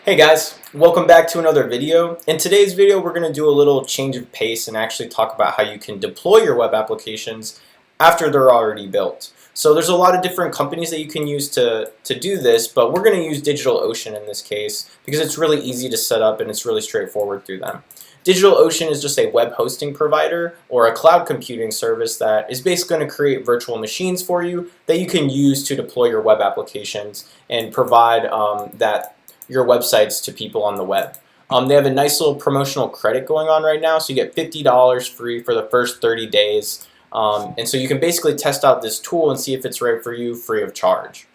Hey guys, welcome back to another video. In today's video we're going to do a little change of pace and actually talk about how you can deploy your web applications after they're already built. So there's a lot of different companies that you can use to do this, but we're going to use DigitalOcean in this case because it's really easy to set up and it's really straightforward through them. DigitalOcean is just a web hosting provider or a cloud computing service that is basically going to create virtual machines for you that you can use to deploy your web applications and provide your websites to people on the web. They have a nice little promotional credit going on right now, so you get $50 free for the first 30 days. And so you can basically test out this tool and see if it's right for you free of charge.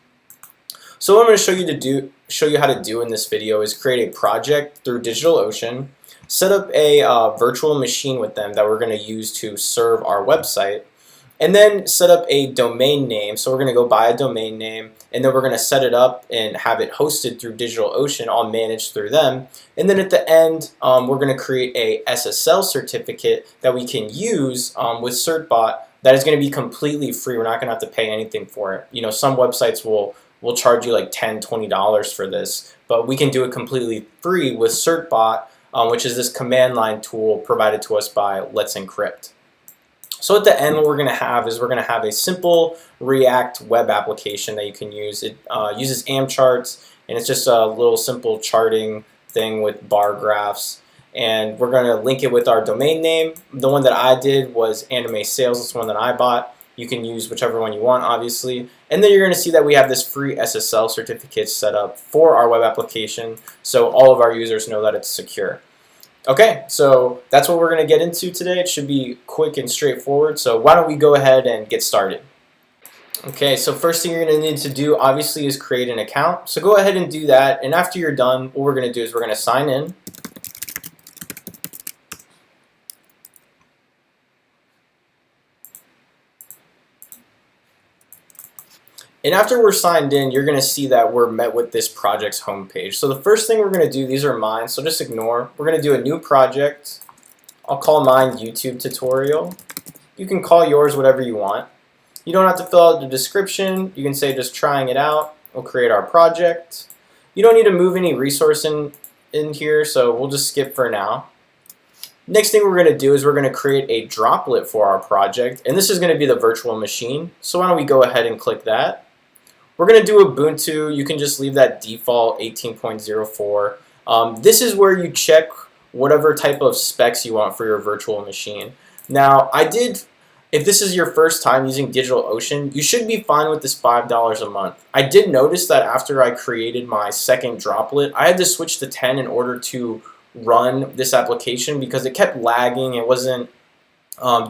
So what I'm going to show you how to do in this video is create a project through DigitalOcean, set up a virtual machine with them that we're going to use to serve our website, and then set up a domain name. So we're going to go buy a domain name, and then we're going to set it up and have it hosted through DigitalOcean, all managed through them. And then at the end, we're going to create a SSL certificate that we can use with Certbot that is going to be completely free. We're not going to have to pay anything for it. You know, some websites will charge you like $10, $20 for this, but we can do it completely free with Certbot, which is this command line tool provided to us by Let's Encrypt. So at the end, what we're going to have is we're going to have a simple React web application that you can use. It uses AMP charts, and it's just a little simple charting thing with bar graphs. And we're going to link it with our domain name. The one that I did was Anime Sales. It's the one that I bought. You can use whichever one you want, obviously. And then you're going to see that we have this free SSL certificate set up for our web application, so all of our users know that it's secure. Okay, so that's what we're going to get into today. It should be quick and straightforward, so why don't we go ahead and get started. Okay, so first thing you're going to need to do, obviously, is create an account. So go ahead and do that, and after you're done, what we're going to do is we're going to sign in. And after we're signed in, you're going to see that we're met with this project's homepage. So the first thing we're going to do, these are mine, so just ignore. We're going to do a new project. I'll call mine YouTube tutorial. You can call yours whatever you want. You don't have to fill out the description. You can say just trying it out. We'll create our project. You don't need to move any resource in here, so we'll just skip for now. Next thing we're going to do is we're going to create a droplet for our project, and this is going to be the virtual machine. So why don't we go ahead and click that. We're going to do Ubuntu. You can just leave that default 18.04. This is where you check whatever type of specs you want for your virtual machine. Now, if this is your first time using DigitalOcean, you should be fine with this $5 a month. I did notice that after I created my second droplet, I had to switch to 10 in order to run this application because it kept lagging. It wasn't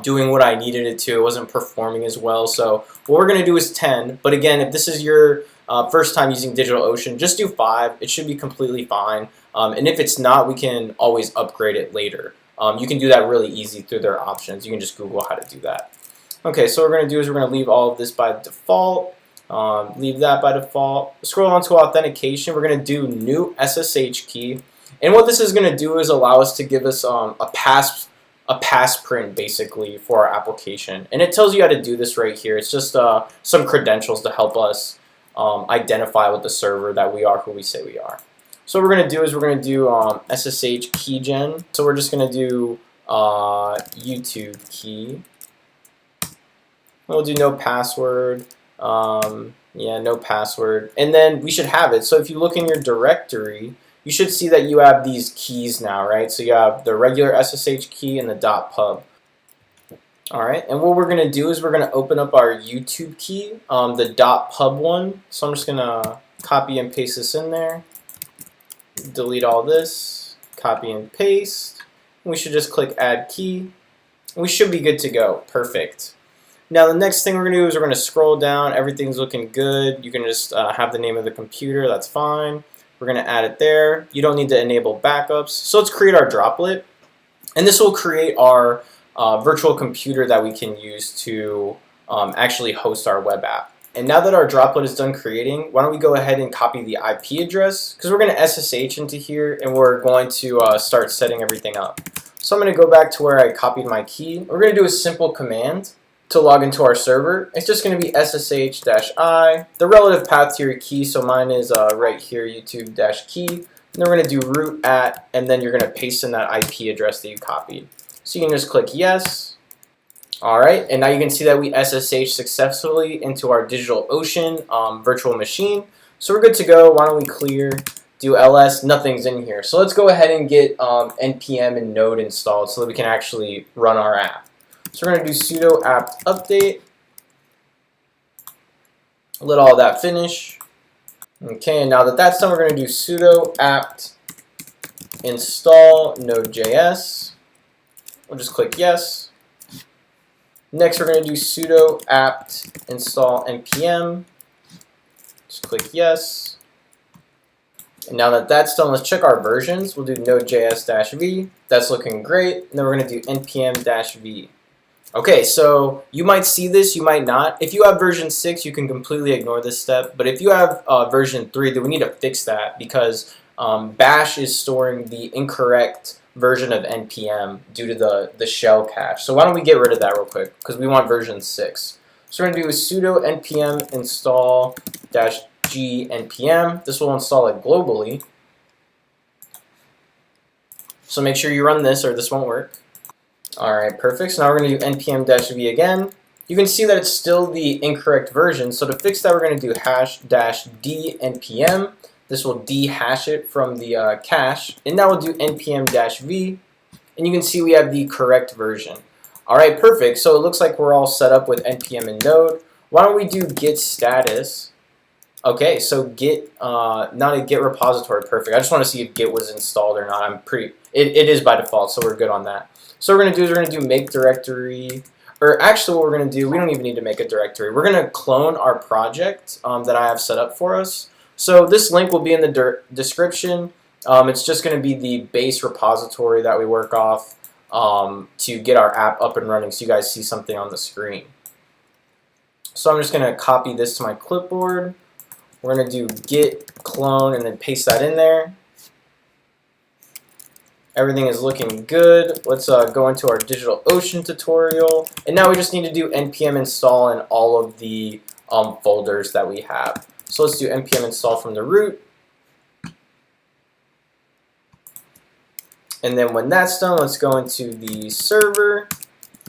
doing what I needed it to. It wasn't performing as well. So what we're going to do is 10. But again, if this is your first time using DigitalOcean, just do 5. It should be completely fine. And if it's not, we can always upgrade it later. You can do that really easy through their options. You can just Google how to do that. Okay, so what we're going to do is we're going to leave all of this by default. Leave that by default. Scroll on to authentication. We're going to do new SSH key. And what this is going to do is allow us to give us a passprint basically for our application, and it tells you how to do this right here. It's just some credentials to help us identify with the server that we are who we say we are. So what we're going to do is we're going to do SSH keygen. So we're just going to do YouTube key. We'll do no password. Yeah, no password, and then we should have it. So if you look in your directory, you should see that you have these keys now, right? So you have the regular SSH key and the .pub. All right, and what we're going to do is we're going to open up our YouTube key, the .pub one. So I'm just going to copy and paste this in there. Delete all this, copy and paste. We should just click Add Key, and we should be good to go. Perfect. Now the next thing we're going to do is we're going to scroll down. Everything's looking good. You can just have the name of the computer. That's fine. We're going to add it there. You don't need to enable backups. So let's create our droplet. And this will create our virtual computer that we can use to actually host our web app. And now that our droplet is done creating, why don't we go ahead and copy the IP address, because we're going to SSH into here and we're going to start setting everything up. So I'm going to go back to where I copied my key. We're going to do a simple command to log into our server. It's just going to be SSH-I, the relative path to your key, so mine is right here, YouTube-key. And then we're going to do root at, and then you're going to paste in that IP address that you copied. So you can just click yes. All right, and now you can see that we SSH successfully into our DigitalOcean virtual machine. So we're good to go. Why don't we clear, do ls, nothing's in here. So let's go ahead and get npm and node installed so that we can actually run our app. So we're going to do sudo apt update. Let all that finish. Okay, and now that that's done, we're going to do sudo apt install Node.js. We'll just click yes. Next, we're going to do sudo apt install npm. Just click yes. And now that that's done, let's check our versions. We'll do Node.js-v. That's looking great. And then we're going to do npm-v. Okay, so you might see this, you might not. If you have version 6, you can completely ignore this step. But if you have version 3, then we need to fix that because bash is storing the incorrect version of npm due to the shell cache. So why don't we get rid of that real quick because we want version 6. So we're going to do a sudo npm install -g npm. This will install it globally. So make sure you run this or this won't work. Alright, perfect. So now we're going to do npm-v again. You can see that it's still the incorrect version. So to fix that, we're going to do #-d npm. This will dehash it from the cache. And now we'll do npm-v. And you can see we have the correct version. Alright, perfect. So it looks like we're all set up with npm and node. Why don't we do git status? Okay, so git, not a git repository, perfect. I just want to see if git was installed or not. It is by default, so we're good on that. So what we're going to do is we're going to do make directory, or actually what we're going to do, we don't even need to make a directory. We're going to clone our project that I have set up for us. So this link will be in the description. It's just going to be the base repository that we work off to get our app up and running so you guys see something on the screen. So I'm just going to copy this to my clipboard. We're going to do git clone and then paste that in there. Everything is looking good. Let's go into our DigitalOcean tutorial. And now we just need to do npm install in all of the folders that we have. So let's do npm install from the root. And then when that's done, let's go into the server.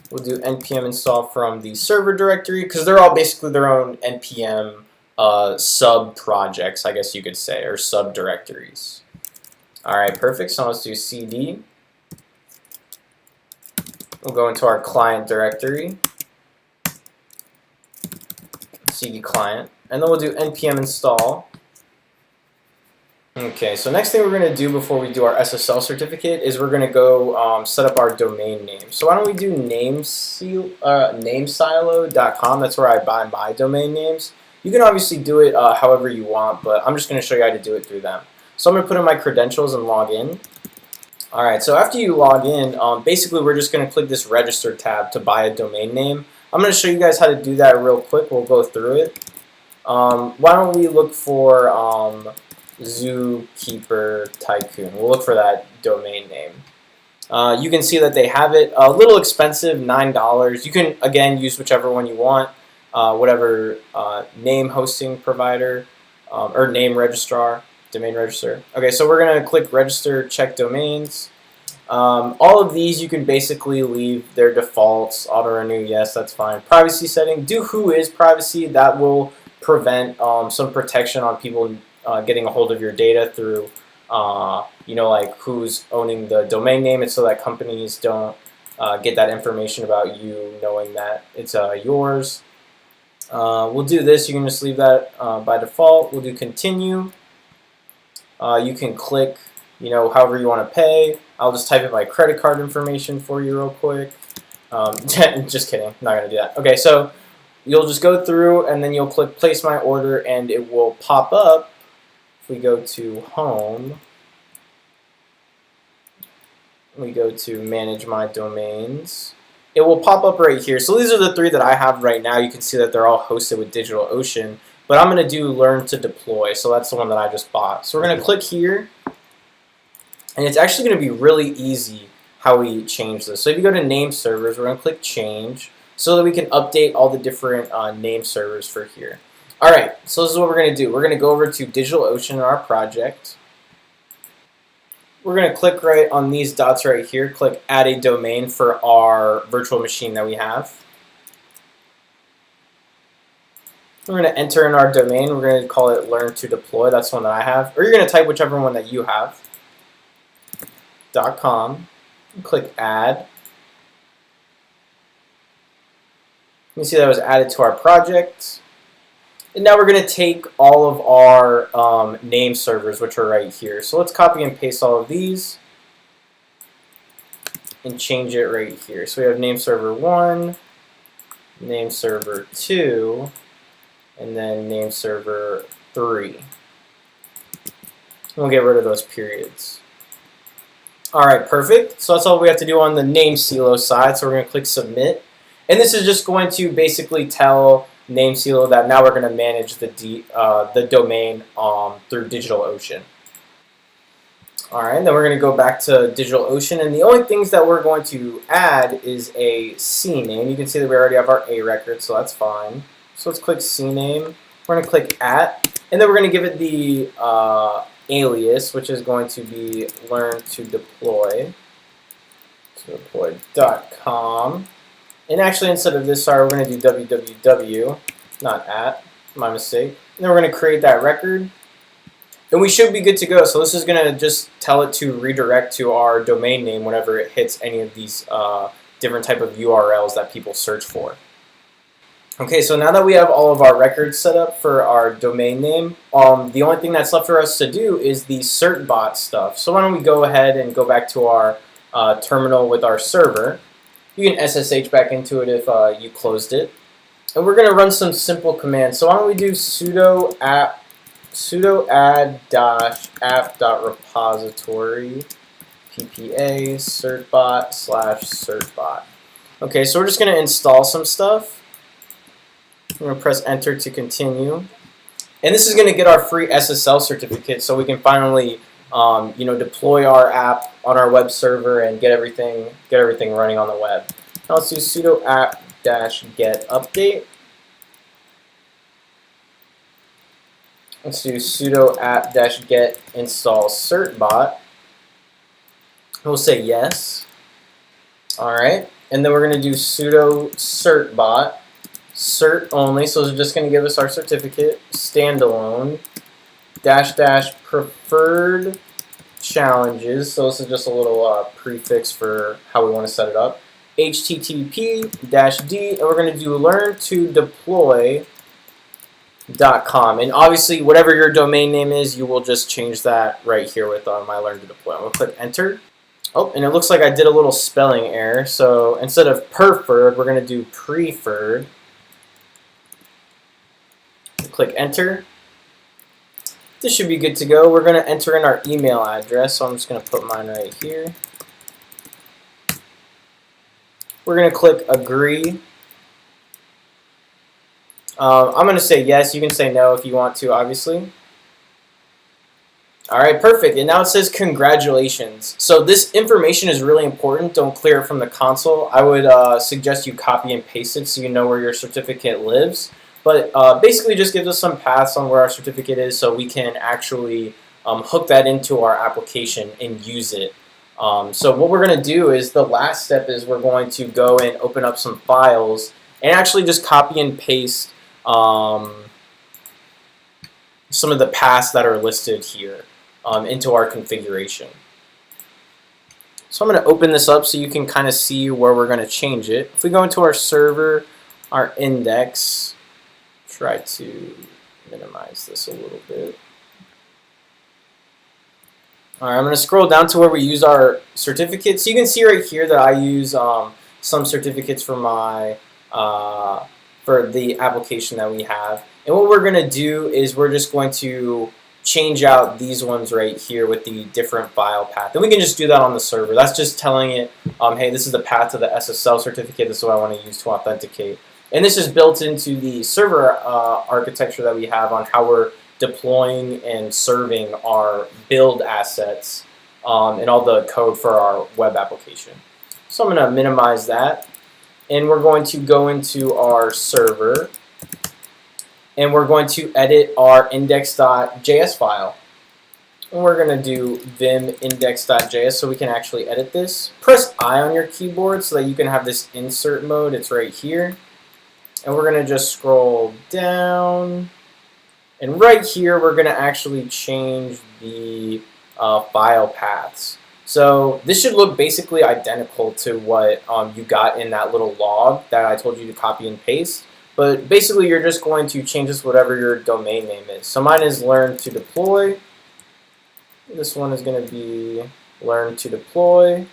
We'll do npm install from the server directory because they're all basically their own npm sub-projects, I guess you could say, or sub-directories. Alright, perfect. So let's do cd. We'll go into our client directory, cd client, and then we'll do npm install. Okay, so next thing we're going to do before we do our SSL certificate is we're going to go set up our domain name. So why don't we do namesilo.com. That's where I buy my domain names. You can obviously do it however you want, but I'm just going to show you how to do it through them. So I'm going to put in my credentials and log in. Alright, so after you log in, basically we're just going to click this register tab to buy a domain name. I'm going to show you guys how to do that real quick. We'll go through it. Why don't we look for Zookeeper Tycoon. We'll look for that domain name. You can see that they have it. A little expensive, $9. You can, again, use whichever one you want, whatever name hosting provider or name registrar, domain register. Okay, so we're going to click register, check domains. All of these you can basically leave their defaults, auto renew, yes, that's fine. Privacy setting, do who is privacy. That will prevent some protection on people getting a hold of your data through, like who's owning the domain name, and so that companies don't get that information about you knowing that it's yours. We'll do this. You can just leave that by default. We'll do continue. You can click, however you want to pay. I'll just type in my credit card information for you real quick. Just kidding. I'm not going to do that. Okay, so you'll just go through and then you'll click place my order and it will pop up. If we go to home, we go to manage my domains. It will pop up right here. So these are the 3 that I have right now. You can see that they're all hosted with DigitalOcean. But I'm going to do learn to deploy. So that's the one that I just bought. So we're going to click here. And it's actually going to be really easy how we change this. So if you go to name servers, we're going to click change so that we can update all the different name servers for here. Alright, so this is what we're going to do. We're going to go over to DigitalOcean in our project. we're going to click right on these dots right here, click add a domain for our virtual machine that we have. We're going to enter in our domain. We're going to call it learn to deploy. That's one that I have. Or you're going to type whichever one that you have. .com. Click add. You can see that was added to our project. And now we're going to take all of our name servers, which are right here. So let's copy and paste all of these and change it right here. So we have name server 1, name server 2, and then name server 3. We'll get rid of those periods. Alright, perfect. So that's all we have to do on the name silo side. So we're going to click submit. And this is just going to basically tell name silo that now we're going to manage the domain through DigitalOcean. Alright, then we're going to go back to DigitalOcean, and the only things that we're going to add is a CNAME. You can see that we already have our A record, so that's fine. So let's click CNAME. We're going to click @ and then we're going to give it the alias, which is going to be learn to deploy. So deploy.com. And actually, instead of this, sorry, we're going to do www, not @ my mistake. And then we're going to create that record. And we should be good to go. So this is going to just tell it to redirect to our domain name whenever it hits any of these different type of URLs that people search for. Okay, so now that we have all of our records set up for our domain name, the only thing that's left for us to do is the Certbot stuff. So why don't we go ahead and go back to our terminal with our server. You can SSH back into it if you closed it. And we're going to run some simple commands. So why don't we do sudo add-app.repository ppa certbot/certbot. Okay, so we're just going to install some stuff. I'm going to press enter to continue. And this is going to get our free SSL certificate so we can finally deploy our app on our web server and get everything running on the web. Now let's do sudo app-get update. Let's do sudo app-get install certbot. We'll say yes. Alright, and then we're going to do sudo certbot, cert only, so it's just going to give us our certificate, standalone, -- preferred challenges, so this is just a little prefix for how we want to set it up, http-d, and we're going to do learn to deploy.com, and obviously whatever your domain name is, you will just change that right here with my learn to deploy. We'll click enter. Oh, and it looks like I did a little spelling error, so instead of preferred, we're going to do preferred. Click enter. This should be good to go. We're going to enter in our email address, so I'm just going to put mine right here. We're going to click agree. I'm going to say yes. You can say no if you want to, obviously. Alright, perfect. And now it says congratulations. So this information is really important. Don't clear it from the console. I would suggest you copy and paste it so you know where your certificate lives. But basically just gives us some paths on where our certificate is so we can actually hook that into our application and use it. So what we're going to do is the last step is we're going to go and open up some files and actually just copy and paste some of the paths that are listed here into our configuration. So I'm going to open this up so you can kind of see where we're going to change it. If we go into our server, our index, try to minimize this a little bit. Alright, I'm going to scroll down to where we use our certificates. So you can see right here that I use some certificates for my for the application that we have. And what we're going to do is we're just going to change out these ones right here with the different file path. And we can just do that on the server. That's just telling it, hey, this is the path to the SSL certificate. This is what I want to use to authenticate. And this is built into the server architecture that we have on how we're deploying and serving our build assets and all the code for our web application. So I'm going to minimize that. And we're going to go into our server. And we're going to edit our index.js file. And we're going to do vim index.js so we can actually edit this. Press I on your keyboard so that you can have this insert mode. It's right here. And we're going to just scroll down. And right here, we're going to actually change the file paths. So this should look basically identical to what you got in that little log that I told you to copy and paste. But basically, you're just going to change this whatever your domain name is. So mine is learn to deploy. This one is going to be learn to deploy.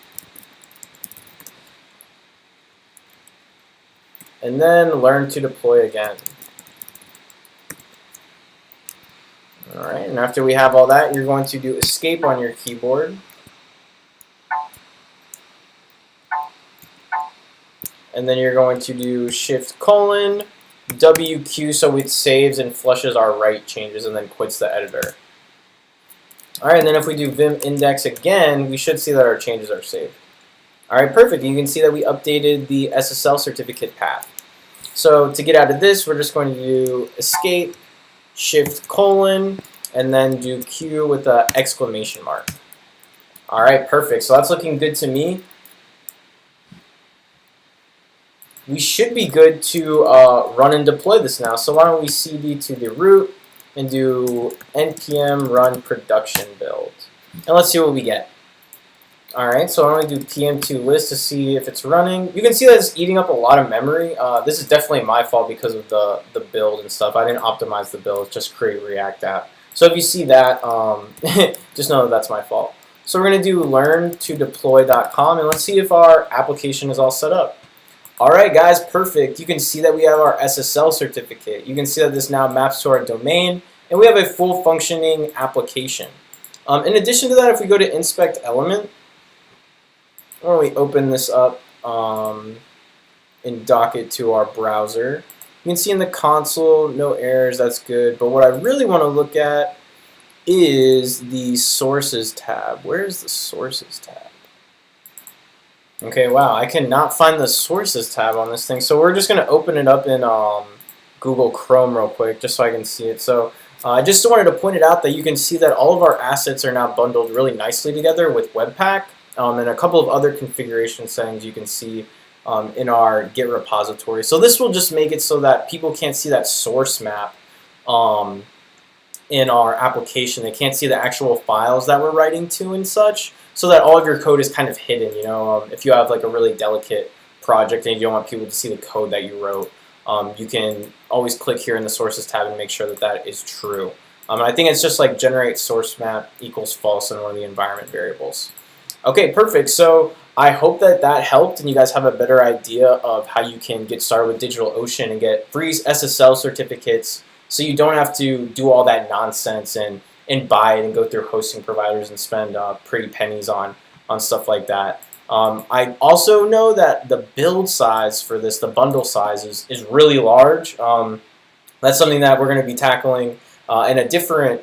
And then learn to deploy again. Alright, and after we have all that, you're going to do escape on your keyboard. And then you're going to do shift:, WQ so it saves and flushes our write changes and then quits the editor. Alright, and then if we do vim index again, we should see that our changes are saved. Alright, perfect. You can see that we updated the SSL certificate path. So to get out of this, we're just going to do escape, shift:, and then do Q with an exclamation mark. Alright, perfect. So that's looking good to me. We should be good to run and deploy this now. So why don't we cd to the root and do npm run production build. And let's see what we get. Alright, so I'm going to do pm2 list to see if it's running. You can see that it's eating up a lot of memory. This is definitely my fault because of the build and stuff. I didn't optimize the build, just create React app. So if you see that, just know that that's my fault. So we're going to do learn to deploy.com and let's see if our application is all set up. Alright guys, perfect. You can see that we have our SSL certificate. You can see that this now maps to our domain and we have a full functioning application. In addition to that, if we go to inspect element, or we open this up and dock it to our browser, you can see in the console, no errors, that's good. But what I really want to look at is the sources tab. Where is the sources tab? Okay, wow, I cannot find the sources tab on this thing. So we're just going to open it up in Google Chrome real quick just so I can see it. So I just wanted to point it out that you can see that all of our assets are now bundled really nicely together with Webpack and a couple of other configuration settings you can see in our Git repository. So this will just make it so that people can't see that source map in our application. They can't see the actual files that we're writing to and such, so that all of your code is kind of hidden. You know, if you have like a really delicate project and you don't want people to see the code that you wrote, you can always click here in the sources tab and make sure that that is true. And I think it's just like generate source map equals false in one of the environment variables. Okay, perfect. So I hope that that helped and you guys have a better idea of how you can get started with DigitalOcean and get free SSL certificates so you don't have to do all that nonsense and buy it and go through hosting providers and spend pretty pennies on stuff like that. I also know that the build size for this, the bundle size, is really large. That's something that we're going to be tackling in a different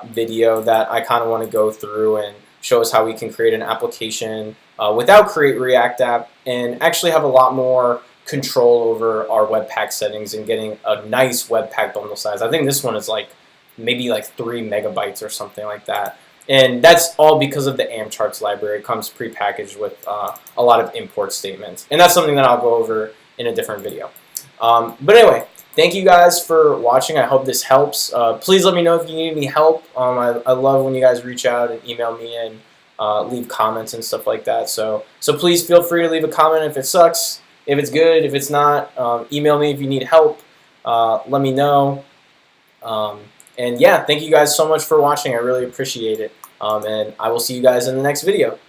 video that I kind of want to go through and show us how we can create an application without create React app and actually have a lot more control over our Webpack settings and getting a nice Webpack bundle size. I think this one is like maybe like 3 megabytes or something like that. And that's all because of the amcharts library. It comes prepackaged with a lot of import statements. And that's something that I'll go over in a different video. But anyway, thank you guys for watching. I hope this helps. Please let me know if you need any help. I love when you guys reach out and email me and leave comments and stuff like that. So please feel free to leave a comment if it sucks, if it's good, if it's not. Email me if you need help. Let me know. And yeah, thank you guys so much for watching. I really appreciate it. And I will see you guys in the next video.